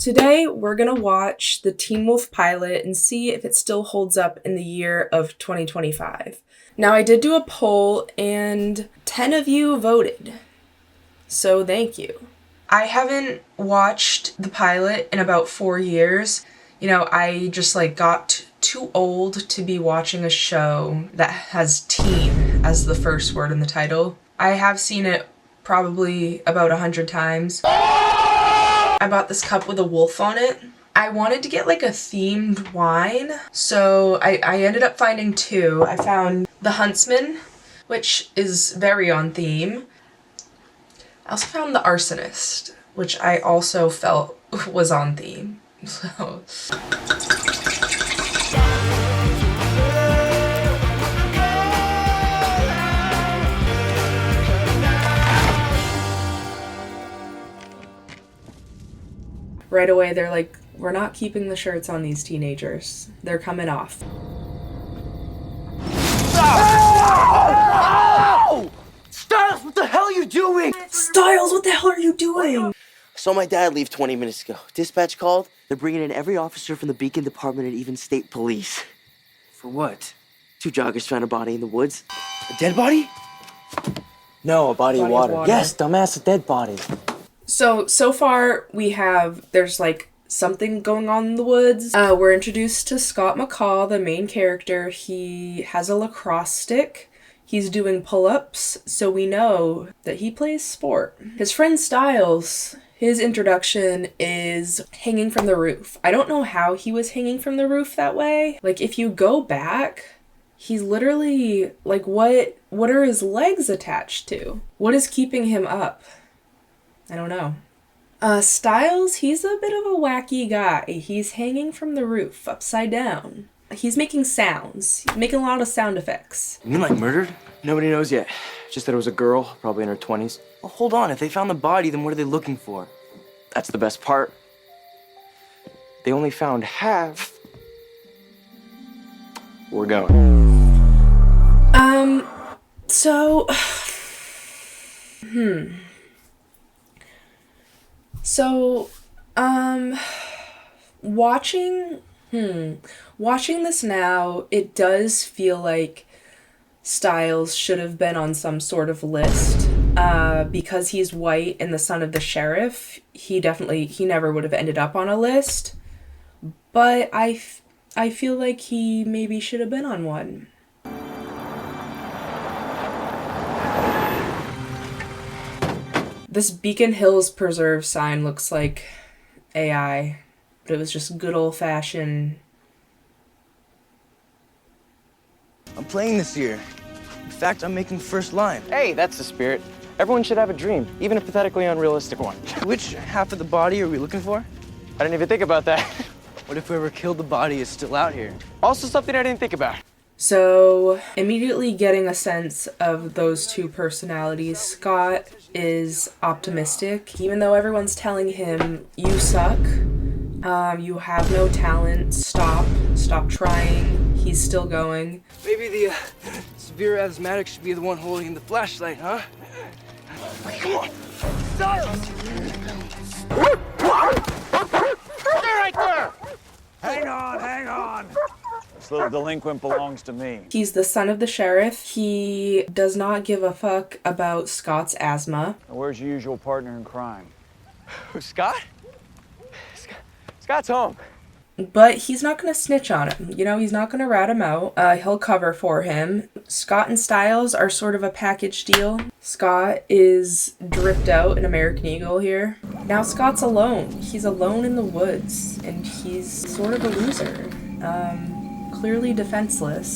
Today, we're gonna watch the Teen Wolf pilot and see if it still holds up in the year of 2025. Now, I did do a poll and 10 of you voted, so thank you. I haven't watched the pilot in about 4 years. You know, I just got too old to be watching a show that has teen as the first word in the title. I have seen it probably about 100 times. I bought this cup with a wolf on it. I wanted to get a themed wine, so I ended up finding two. I found the Huntsman, which is very on theme. I also found the Arsonist, which I also felt was on theme. So right away, they're like, we're not keeping the shirts on these teenagers. They're coming off. Oh! Styles, what the hell are you doing? Styles, what the hell are you doing? I saw my dad leave 20 minutes ago. Dispatch called. They're bringing in every officer from the Beacon Department and even state police. For what? 2 joggers found a body in the woods. A dead body? No, a body of water. Yes, dumbass, a dead body. So far there's something going on in the woods. We're introduced to Scott McCall, the main character. He has a lacrosse stick. He's doing pull-ups, so we know that he plays sport. His friend Styles, his introduction is hanging from the roof. I don't know how he was hanging from the roof that way. If you go back, he's literally, what are his legs attached to? What is keeping him up? I don't know. Styles, he's a bit of a wacky guy. He's hanging from the roof, upside down. He's making sounds. He's making a lot of sound effects. You mean murdered? Nobody knows yet. Just that it was a girl, probably in her 20s. Well, hold on. If they found the body, then what are they looking for? That's the best part. They only found half. We're going. Watching this now, it does feel like Styles should have been on some sort of list. Because he's white and the son of the sheriff, he never would have ended up on a list. But I feel like he maybe should have been on one. This Beacon Hills Preserve sign looks like AI, but it was just good old-fashioned. I'm playing this year. In fact, I'm making first line. Hey, that's the spirit. Everyone should have a dream, even a pathetically unrealistic one. Which half of the body are we looking for? I didn't even think about that. What if whoever killed the body is still out here? Also something I didn't think about. So, immediately getting a sense of those two personalities, Scott is optimistic. Even though everyone's telling him, you suck, you have no talent, stop trying, he's still going. Maybe the severe asthmatic should be the one holding the flashlight, huh? Come on! Styles! Stay right there! Hang on! This little delinquent belongs to me. He's the son of the sheriff. He does not give a fuck about Scott's asthma. Now, where's your usual partner in crime? Who, Scott? Scott's home. But he's not going to snitch on him. He's not going to rat him out. He'll cover for him. Scott and Styles are sort of a package deal. Scott is dripped out in American Eagle here. Now Scott's alone. He's alone in the woods, and he's sort of a loser. Clearly defenseless.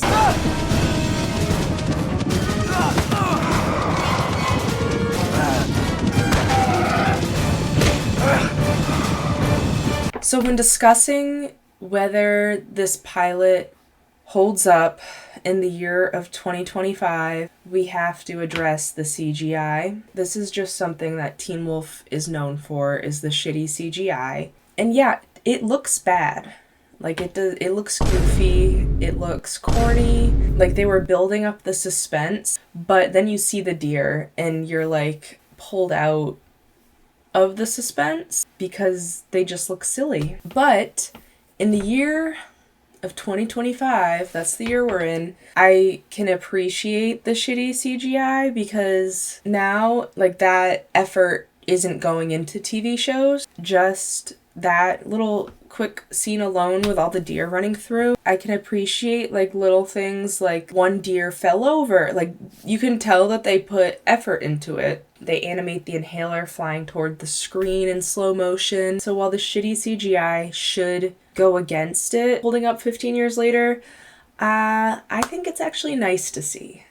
So when discussing whether this pilot holds up in the year of 2025, we have to address the CGI. This is just something that Teen Wolf is known for, is the shitty CGI. And yeah, it looks bad. It looks goofy, it looks corny, they were building up the suspense, but then you see the deer and you're pulled out of the suspense because they just look silly. But in the year of 2025, that's the year we're in, I can appreciate the shitty CGI because now, like, that effort isn't going into TV shows. Just that little quick scene alone with all the deer running through, I can appreciate, like, little things like one deer fell over. Like, you can tell that they put effort into it. They animate the inhaler flying toward the screen in slow motion. So while the shitty CGI should go against it, holding up 15 years later, I think it's actually nice to see.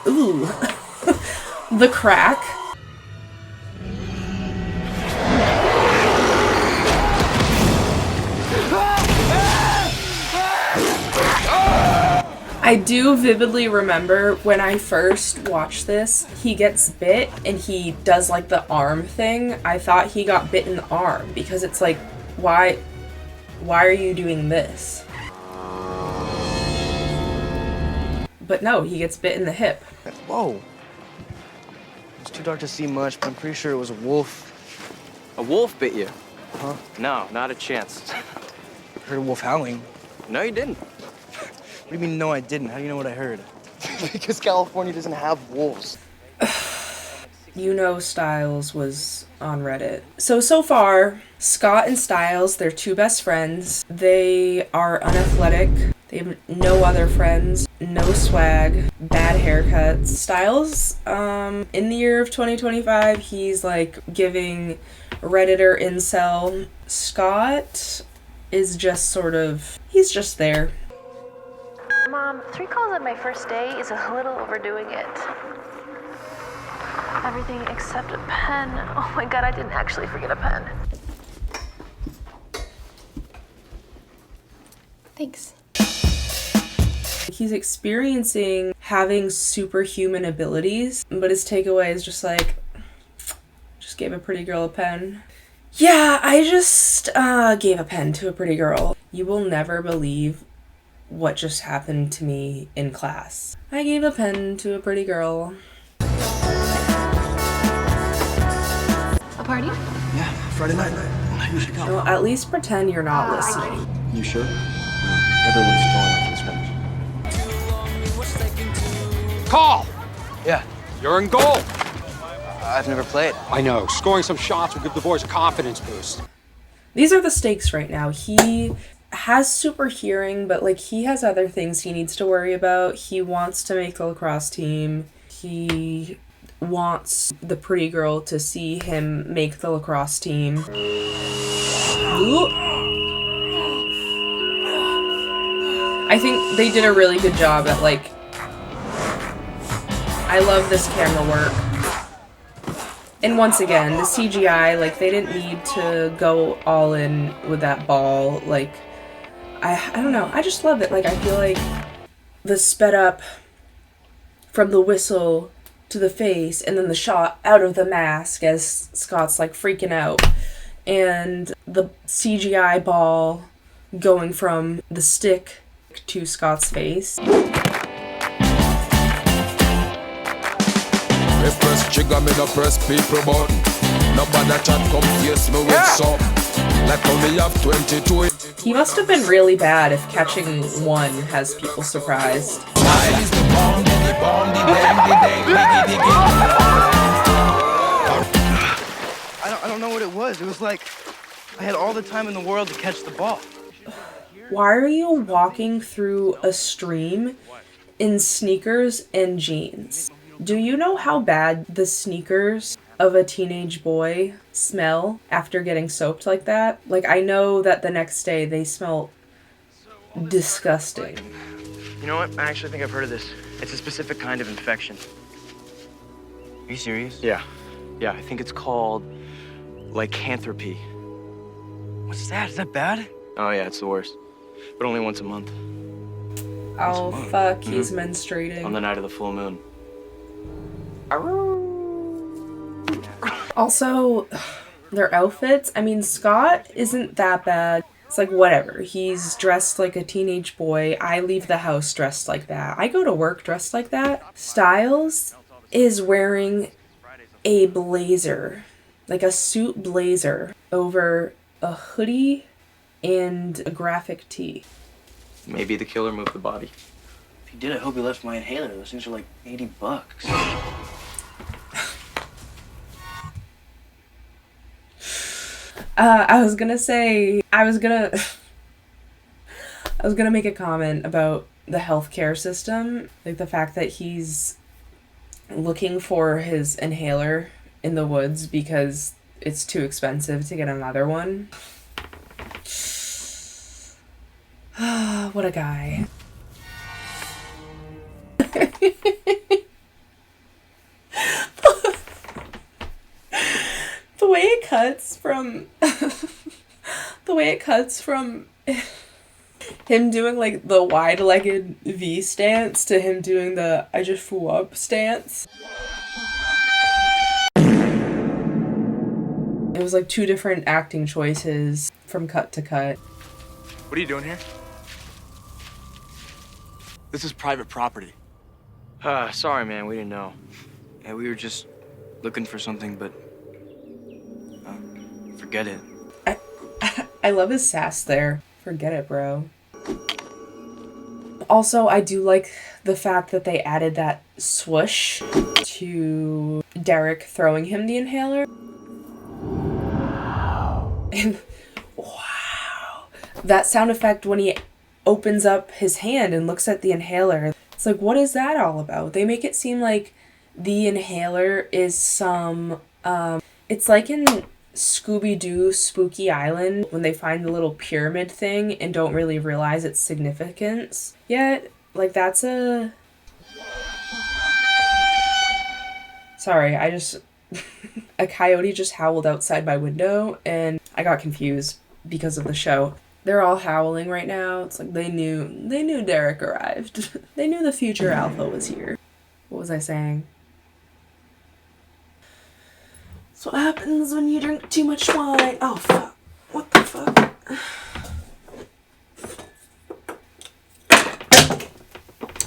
Ooh, the crack. I do vividly remember when I first watched this, he gets bit and he does like the arm thing. I thought he got bit in the arm because it's like, why are you doing this? But no, he gets bit in the hip. Whoa. It's too dark to see much, but I'm pretty sure it was a wolf. A wolf bit you? Huh? No, not a chance. I heard a wolf howling. No, you didn't. What do you mean, no, I didn't? How do you know what I heard? Because California doesn't have wolves. You know Styles was on Reddit. So far, Scott and Styles, they're two best friends. They are unathletic. They have no other friends, no swag, bad haircuts. Styles, in the year of 2025, he's like giving Redditor incel. Scott is just sort of, he's just there. Mom, 3 calls on my first day is a little overdoing it. Everything except a pen. Oh my god, I didn't actually forget a pen. Thanks. He's experiencing having superhuman abilities, but his takeaway is just like, just gave a pretty girl a pen. Yeah, I just gave a pen to a pretty girl. You will never believe what just happened to me in class. I gave a pen to a pretty girl. A party? Yeah, Friday night. You should come. Well, at least pretend you're not listening. You sure? Everyone's going off the scrimmage. Call! Yeah, You're in goal. I've never played. I know. Scoring some shots will give the boys a confidence boost. These are the stakes right now. He has super hearing, but like he has other things he needs to worry about. He wants to make the lacrosse team. He wants the pretty girl to see him make the lacrosse team. Ooh. I think they did a really good job at like, I love this camera work. And once again, the CGI, like they didn't need to go all in with that ball. Like, I don't know. I just love it. Like, I feel like the sped up from the whistle to the face and then the shot out of the mask as Scott's like freaking out. And the CGI ball going from the stick to Scott's face. Me press trigger, me no press people button. Nobody chat come face me with some. Like how me have 22. He must have been really bad if catching one has people surprised. I don't know what it was. It was like I had all the time in the world to catch the ball. Why are you walking through a stream in sneakers and jeans? Do you know how bad the sneakers of a teenage boy smell after getting soaked like that? Like, I know that the next day they smell disgusting. You know what? I actually think I've heard of this. It's a specific kind of infection. Are you serious? Yeah. Yeah, I think it's called lycanthropy. What's that? Is that bad? Oh, yeah, it's the worst. But only once a month. Oh, fuck, he's menstruating. On the night of the full moon. Also, their outfits, I mean, Scott isn't that bad. It's like, whatever. He's dressed like a teenage boy. I leave the house dressed like that. I go to work dressed like that. Styles is wearing a blazer, like a suit blazer, over a hoodie and a graphic tee. Maybe the killer moved the body. If he did, I hope he left my inhaler. Those things are like $80. I was gonna make a comment about the healthcare system, like the fact that he's looking for his inhaler in the woods because it's too expensive to get another one. What a guy. The way it cuts from him doing like the wide-legged V stance to him doing the I just flew up stance. It was like two different acting choices from cut to cut. What are you doing here? This is private property. Sorry, man, we didn't know. Yeah, we were just looking for something, but forget it. I love his sass there. Forget it, bro. Also, I do like the fact that they added that swoosh to Derek throwing him the inhaler. And wow. That sound effect when he opens up his hand and looks at the inhaler. It's like, what is that all about? They make it seem like the inhaler is some, it's like in Scooby-Doo Spooky Island when they find the little pyramid thing and don't really realize its significance yet. Like, that's a... Sorry, I just... A coyote just howled outside my window and I got confused because of the show. They're all howling right now. It's like they knew Derek arrived. They knew the future alpha was here. What was I saying? That's what happens when you drink too much wine. Oh, fuck. What the fuck?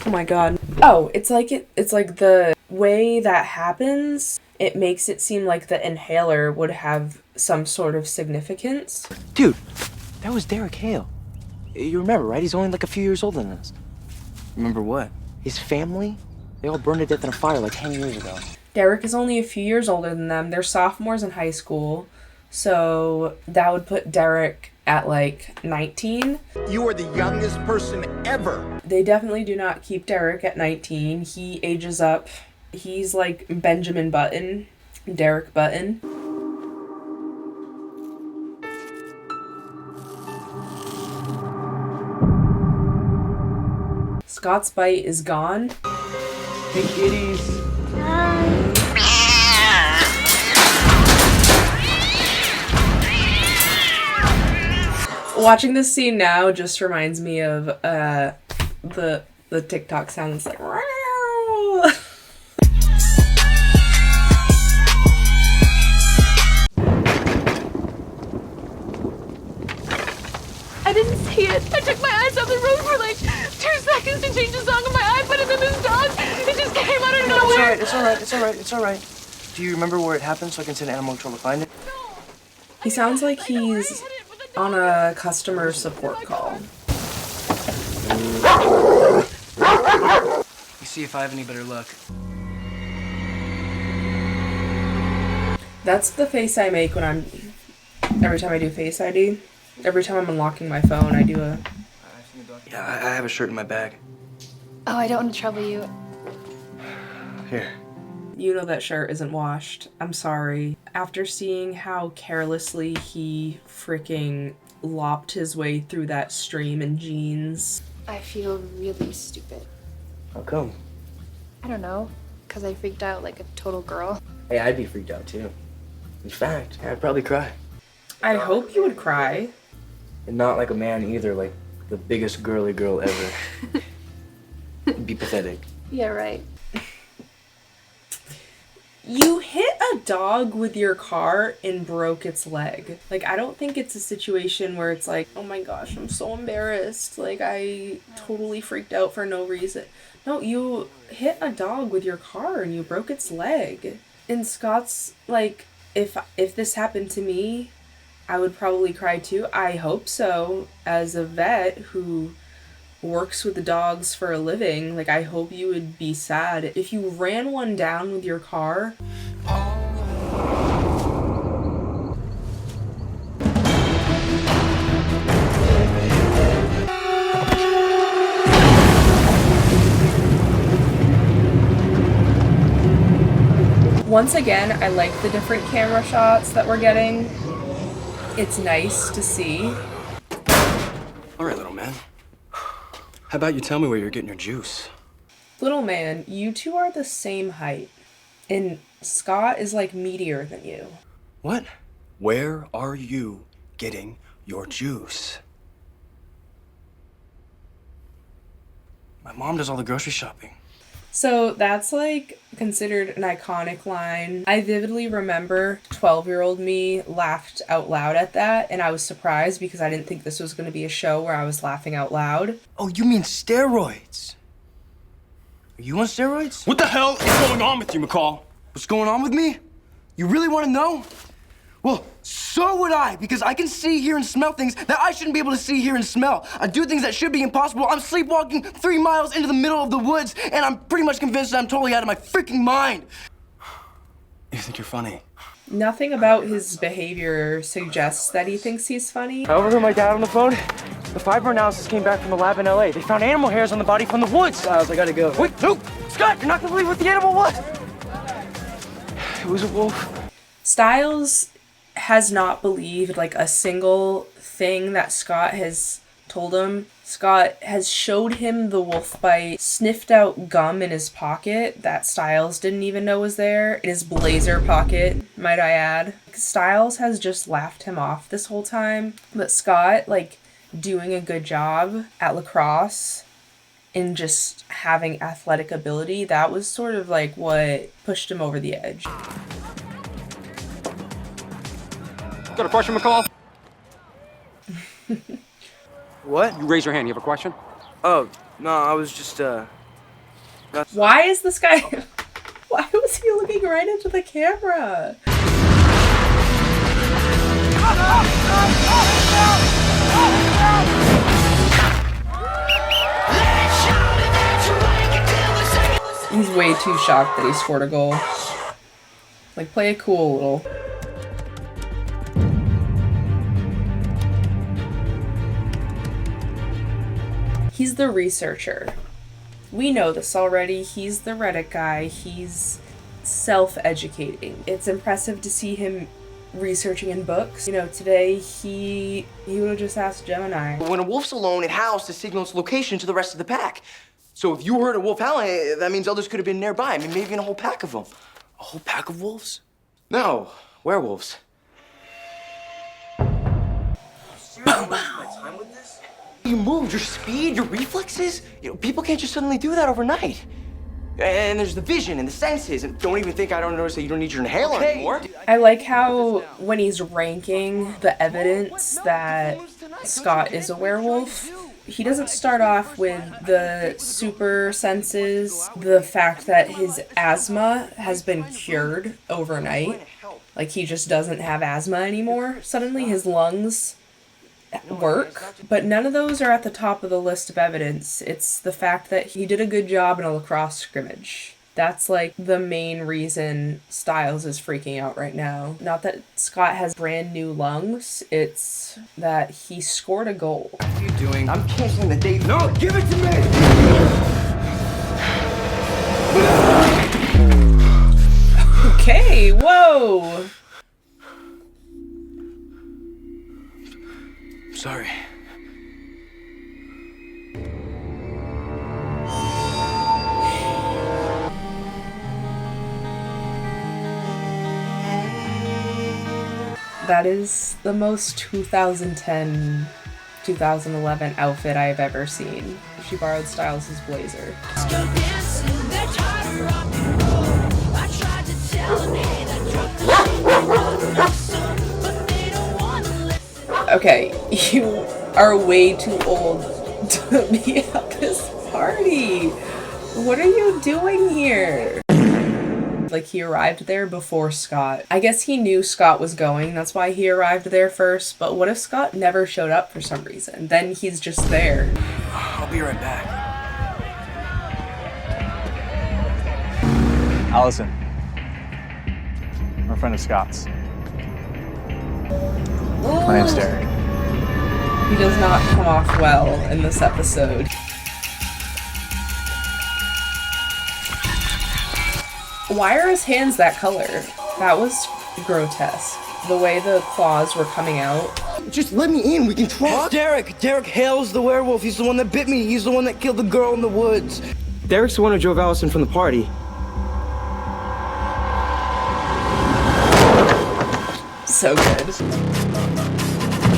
Oh my god. Oh, it's like the way that happens, it makes it seem like the inhaler would have some sort of significance. Dude, that was Derek Hale. You remember, right? He's only like a few years older than us. Remember what? His family? They all burned to death in a fire like 10 years ago. Derek is only a few years older than them. They're sophomores in high school. So that would put Derek at like 19. You are the youngest person ever. They definitely do not keep Derek at 19. He ages up. He's like Benjamin Button, Derek Button. Scott's bite is gone. Hey, kitties. Watching this scene now just reminds me of the TikTok sounds like. I didn't see it. I took my eyes off the road for like 2 seconds to change the song on my iPod, and then this dog, it just came out of nowhere. It's all right. Do you remember where it happened so I can send animal control to find it? He sounds like he's on a customer support call. Let me see if I have any better luck. That's the face I make when every time I do Face ID. Every time I'm unlocking my phone, I do a... Yeah, I have a shirt in my bag. Oh, I don't want to trouble you. Here. You know that shirt isn't washed. I'm sorry. After seeing how carelessly he freaking lopped his way through that stream in jeans. I feel really stupid. How come? I don't know, because I freaked out like a total girl. Hey, I'd be freaked out too. In fact, I'd probably cry. I hope you would cry. And not like a man either, like the biggest girly girl ever. It'd be pathetic. Yeah, right. You hit a dog with your car and broke its leg. Like, I don't think it's a situation where it's like, oh my gosh, I'm so embarrassed. Like, I totally freaked out for no reason. No, you hit a dog with your car and you broke its leg. And Scott's like, if this happened to me, I would probably cry too. I hope so. As a vet who works with the dogs for a living, like, I hope you would be sad if you ran one down with your car. Once again, I like the different camera shots that we're getting. It's nice to see. All right, little man. How about you tell me where you're getting your juice? Little man, you two are the same height. And Scott is like meatier than you. What? Where are you getting your juice? My mom does all the grocery shopping. So that's like considered an iconic line. I vividly remember 12-year-old me laughed out loud at that, and I was surprised because I didn't think this was going to be a show where I was laughing out loud. Oh, you mean steroids? Are you on steroids? What the hell is going on with you, McCall? What's going on with me? You really want to know? Well, so would I, because I can see, hear, and smell things that I shouldn't be able to see, hear, and smell. I do things that should be impossible. I'm sleepwalking 3 miles into the middle of the woods, and I'm pretty much convinced that I'm totally out of my freaking mind. You think you're funny? Nothing about his behavior suggests that he thinks he's funny. I overheard my dad on the phone. The fiber analysis came back from the lab in LA. They found animal hairs on the body from the woods. Styles, I gotta go. Wait, no! Scott, you're not gonna believe what the animal was! It was a wolf. Styles has not believed like a single thing that Scott has told him. Scott has showed him the wolf bite, sniffed out gum in his pocket that Styles didn't even know was there, in his blazer pocket, might I add. Styles has just laughed him off this whole time, but Scott, like, doing a good job at lacrosse and just having athletic ability, that was sort of like what pushed him over the edge. Got a question, McCall? What? You raise your hand. You have a question? Oh, no, I was just, Why is this guy... Why was he looking right into the camera? He's way too shocked that he scored a goal. Like, play it cool, little... He's the researcher. We know this already. He's the Reddit guy. He's self-educating. It's impressive to see him researching in books. You know, today he would have just asked Gemini. When a wolf's alone, it howls to signal its location to the rest of the pack. So if you heard a wolf howling, that means others could have been nearby. I mean, maybe even a whole pack of them. A whole pack of wolves? No, werewolves. Boom, boom. You moved, your speed, your reflexes. You know, people can't just suddenly do that overnight. And there's the vision and the senses. And don't even think I don't notice that you don't need your inhaler anymore. I like how when he's ranking the evidence that Scott is a werewolf, he doesn't start off with the super senses, the fact that his asthma has been cured overnight. Like, he just doesn't have asthma anymore. Suddenly his lungs work, but none of those are at the top of the list of evidence. It's the fact that he did a good job in a lacrosse scrimmage. That's like the main reason Styles is freaking out right now. Not that Scott has brand new lungs, it's that he scored a goal. What are you doing? I'm canceling the date. No, give it to me! Okay, whoa! Sorry. That is the most 2010, 2011 outfit I have ever seen. She borrowed Styles' blazer. Okay, you are way too old to be at this party. What are you doing here? Like, he arrived there before Scott. I guess he knew Scott was going, that's why he arrived there first, but what if Scott never showed up for some reason? Then he's just there. I'll be right back. Allison. I'm a friend of Scott's. My name's Derek. He does not come off well in this episode. Why are his hands that color? That was grotesque. The way the claws were coming out. Just let me in, we can talk. Derek. Derek Hale's the werewolf. He's the one that bit me. He's the one that killed the girl in the woods. Derek's the one who drove Allison from the party. So good.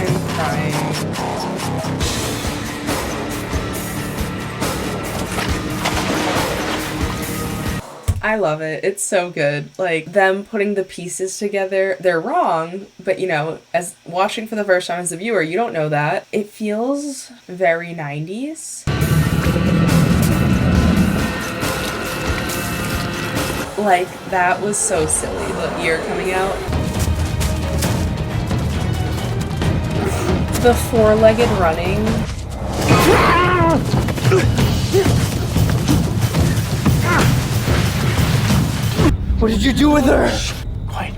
I'm crying. I love it. It's so good. Like, them putting the pieces together, they're wrong, but you know, as watching for the first time as a viewer, you don't know that. It feels very 90s. Like, that was so silly, the ear coming out. The four-legged running. What did you do with her? Quiet.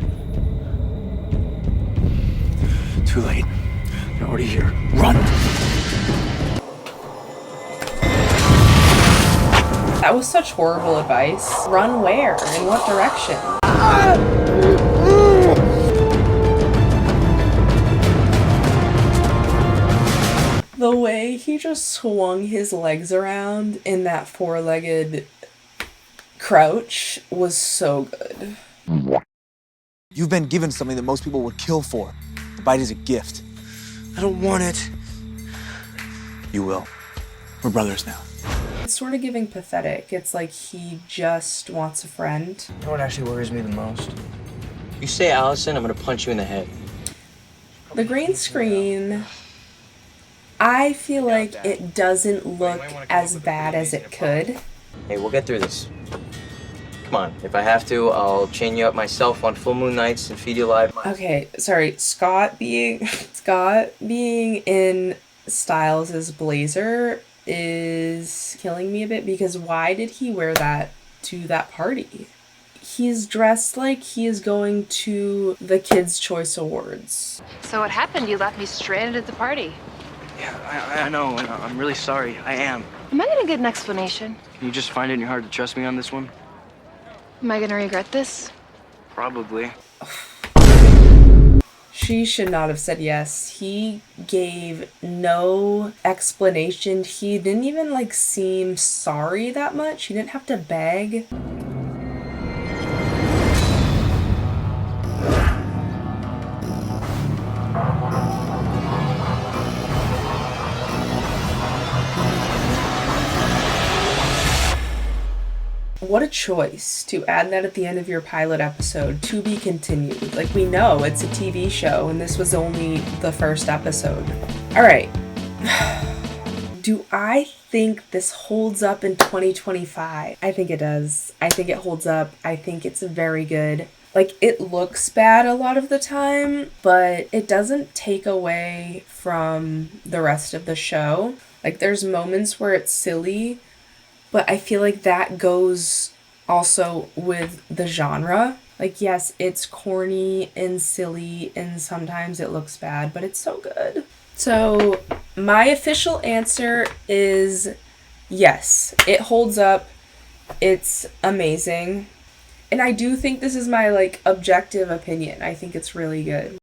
Too late. They're already here. Run! That was such horrible advice. Run where? In what direction? The way he just swung his legs around in that four-legged crouch was so good. You've been given something that most people would kill for. The bite is a gift. I don't want it. You will. We're brothers now. It's sort of giving pathetic. It's like he just wants a friend. You know what actually worries me the most? You say Allison, I'm gonna punch you in the head. The green screen, I feel like it doesn't look as bad as it could. Hey, we'll get through this. Come on, if I have to, I'll chain you up myself on full moon nights and feed you live. Okay, sorry, Scott being in Styles' blazer is killing me a bit, because why did he wear that to that party? He's dressed like he is going to the Kids' Choice Awards. So what happened? You left me stranded at the party. Yeah, I know, and I'm really sorry. I am. Am I gonna get an explanation? Can you just find it in your heart to trust me on this one? Am I gonna regret this? Probably. She should not have said yes. He gave no explanation. He didn't even like seem sorry that much. He didn't have to beg. What a choice to add that at the end of your pilot episode, to be continued. Like, we know it's a TV show and this was only the first episode. All right. Do I think this holds up in 2025? I think it does. I think it holds up. I think it's very good. Like, it looks bad a lot of the time, but it doesn't take away from the rest of the show. Like, there's moments where it's silly, but I feel like that goes also with the genre. Like, yes, it's corny and silly and sometimes it looks bad, but it's so good. So my official answer is yes, it holds up. It's amazing. And I do think this is my, like, objective opinion. I think it's really good.